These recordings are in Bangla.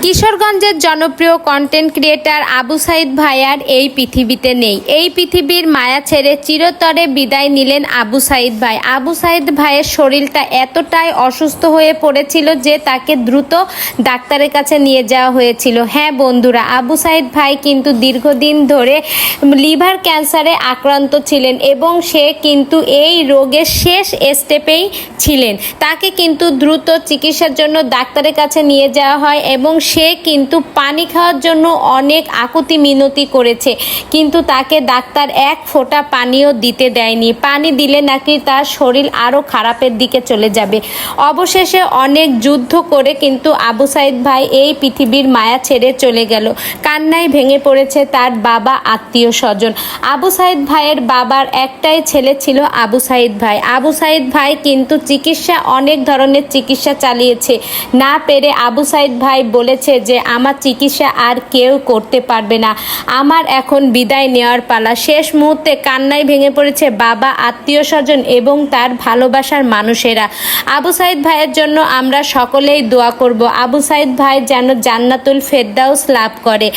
কিশোরগঞ্জের জনপ্রিয় কন্টেন্ট ক্রিয়েটার আবু সাইদ ভাই আর এই পৃথিবীতে নেই। এই পৃথিবীর মায়া ছেড়ে চিরতরে বিদায় নিলেন আবু সাইদ ভাই। আবু সাইদ ভাইয়ের শরীরটা এতটাই অসুস্থ হয়ে পড়েছিল যে তাকে দ্রুত ডাক্তারের কাছে নিয়ে যাওয়া হয়েছিল। হ্যাঁ বন্ধুরা, আবু সাইদ ভাই কিন্তু দীর্ঘদিন ধরে লিভার ক্যান্সারে আক্রান্ত ছিলেন এবং সে কিন্তু এই রোগের শেষ স্টেপেই ছিলেন। তাকে কিন্তু দ্রুত চিকিৎসার জন্য ডাক্তারের কাছে নিয়ে যাওয়া হয় এবং সে কিন্তু পানি খাওয়ার জন্য অনেক আকুতি মিনতি করেছে, কিন্তু তাকে ডাক্তার এক ফোঁটা পানিও দিতে দেয়নি। পানি দিলে নাকি তার শরীর আরও খারাপের দিকে চলে যাবে। অবশেষে অনেক যুদ্ধ করে কিন্তু আবু সাইদ ভাই এই পৃথিবীর মায়া ছেড়ে চলে গেল। কান্নায় ভেঙে পড়েছে তার বাবা, আত্মীয় স্বজন। আবু সাইদ ভাইয়ের বাবার একটাই ছেলে ছিল আবু সাইদ ভাই। আবু সাইদ ভাই কিন্তু অনেক ধরনের চিকিৎসা চালিয়েছে, না পেরে আবু সাইদ ভাই বলেছে যে আমার চিকিৎসা আর কেউ করতে পারবে না, আমার এখন বিদায় নেওয়ার পালা। শেষ মুহূর্তে কান্নায় ভেঙে পড়েছে বাবা, আত্মীয় স্বজন এবং তার ভালোবাসার মানুষেরা। আবু সাইদ ভাইয়ের জন্য আমরা সকলেই দোয়া করব, আবু সাইদ ভাই যেন জান্নাতুল ফেরদাউস লাভ করে।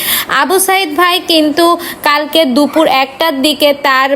আবু সাইদ ভাই কিন্তু কালকে দুপুর 1টার দিকে তার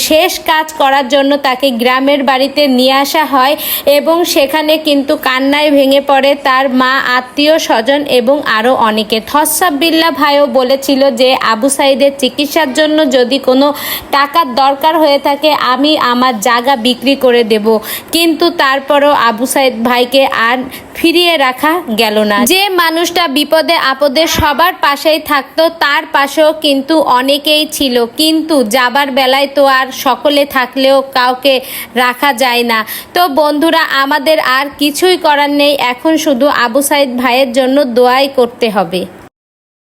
শেষ কাজ করার জন্য তাকে গ্রামের বাড়িতে নিয়ে আসা হয় এবং সেখানে কিন্তু কান্নায় ভেঙে পড়ে তার মা, আত্মীয় স্বজন এবং আরও অনেকে। থসাবিল্লা ভাইও বলেছিল যে আবু সাইদের চিকিৎসার জন্য যদি কোনো টাকার দরকার হয়ে থাকে আমি আমার জায়গা বিক্রি করে দেব, কিন্তু তারপরও আবু সাইদ ভাইকে আর ফিরিয়ে রাখা গেল না। যে মানুষটা বিপদে আপদে সবার পাশেই থাকতো তার পাশেও কিন্তু অনেকেই ছিল, কিন্তু যাবার বেলায় তো আর সকলে থাকলেও কাউকে রাখা যায় না। তো বন্ধুরা, আমাদের আর কিছুই করার নেই, এখন শুধু আবু সাইদ ভাইয়ের জন্য দোয়াই করতে হবে।